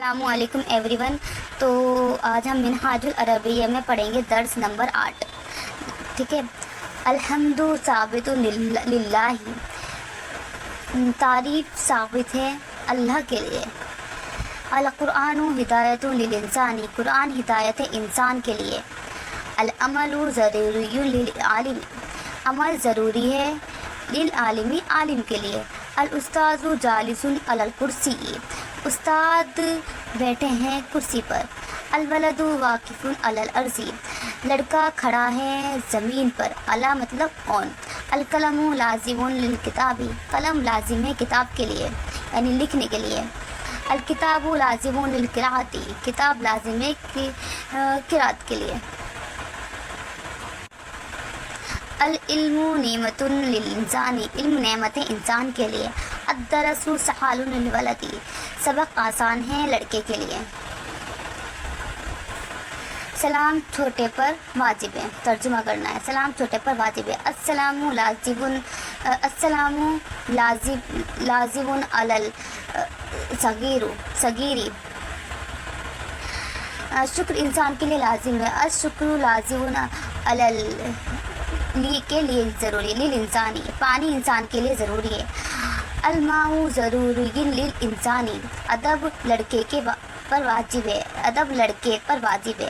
السلام علیکم every one. تو آج ہم منہاج العربیہ میں پڑھیں گے درس نمبر 8. ٹھیک ہے. الحمد ثابت للہ، تعریف ثابت ہے اللہ کے لیے. القرآن ہدایت للانسانی، قرآن ہدایت ہے انسان کے لیے. العمل ضروری للعالم، عمل ضروری ہے للعالم، عالم کے لیے. الاستاذ جالس علی الکرسی، استاد بیٹھے ہیں کرسی پر. الولد واقف علی الارض، لڑکا کھڑا ہے زمین پر. علی مطلب اون. القلم لازم للکتاب، قلم لازم ہے کتاب کے لیے یعنی لکھنے کے لیے. الکتاب لازم للقراءۃ، کتاب لازم ہے قرأت کے لیے. العلم نعمت للانسان، علم نعمت ہے انسان کے لیے. الدرس سہل للولد، سبق آسان ہے لڑکے کے لیے. سلام چھوٹے پر واجب ہے، ترجمہ کرنا ہے. سلام چھوٹے پر واجب ہے. السلام لازم علی الصغیر، شکر انسان کے لیے لازم ہے. الشکر لازم علی کے لیے ضروری. للانسانی، پانی انسان کے لیے ضروری ہے. الماء ضروری للانسانی، ادب لڑکے پر واجب ہے، ادب لڑکے پر واجب ہے.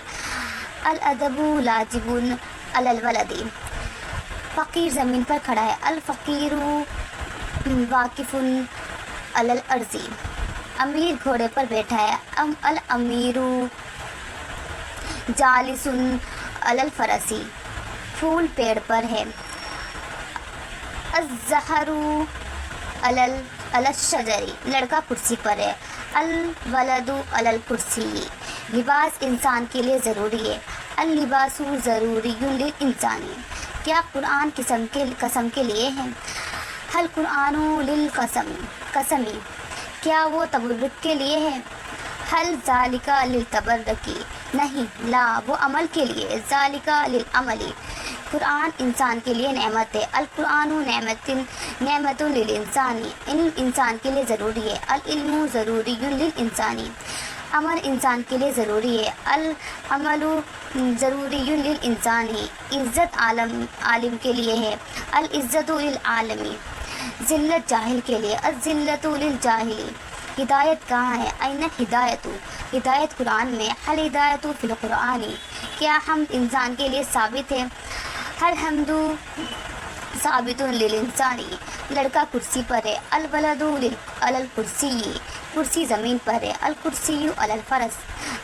الادب لاجب علی الولد، فقیر زمین پر کھڑا ہے. الفقیر واقف علی الارض، امیر گھوڑے پر بیٹھا ہے. الامیر جالس علی الفرس، پھول پیڑ پر ہے. الزہر علی الشجر، لڑکا کرسی پر ہے. الولد علی الکرسی، لباس انسان کے لیے ضروری ہے. اللباس ضروری للانسان، کیا قرآن قسم کے لیے ہے. حل قرآن للقسم، کیا وہ تبرک کے لیے ہے. حل ذالک للتبرک، نہیں، لا وہ عمل کے لیے. ذالک للعمل، قرآن انسان کے لیے نعمت ہے. القرآن نعمت للانسان، علم انسان کے لیے ضروری ہے. العلم ضروری للانسان، عمل انسان کے لیے ضروری ہے. العمل ضروری للانسان، عزت عالم کے لیے ہے. العزت للعالم، ذلت جاہل کے لیے. الذلت للجاہل، ہدایت کہاں ہے. این ہدایت، ہدایت قرآن میں. حل ہدایت فی القرآن، کیا حمد انسان کے لیے ثابت ہے. ہر حمد ثابت للانسان، لڑکا کرسی پر ہے. الولد علی الکرسی، کرسی زمین پر ہے. الکرسی علی الفرس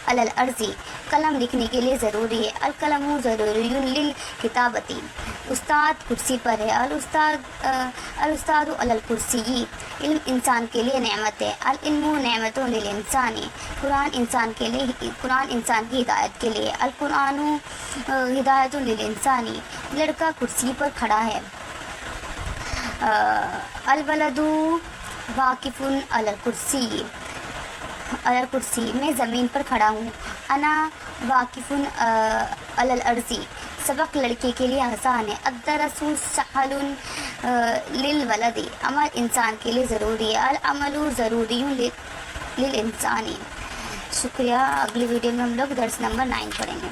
علی الارض، قلم لکھنے کے لیے ضروری ہے. القلم ضروری للکتابۃ، استاد کرسی پر ہے. الاستاذ علی الکرسی، علم انسان کے لیے نعمت ہے. العلم نعمت للانسان، قرآن انسان کی ہدایت کے لیے. القرآن ہدایت للانسان، لڑکا کرسی پر کھڑا ہے. الولد واقف علی الکرسی، میں زمین پر کھڑا ہوں. انا واقف علی الارض، سبق لڑکے کے لیے آسان ہے. الدرس سہل للولد، عمل انسان کے لیے ضروری ہے. العمل ضروری للانسان. شکریہ. اگلی ویڈیو میں ہم لوگ درس نمبر 9 پڑھیں گے.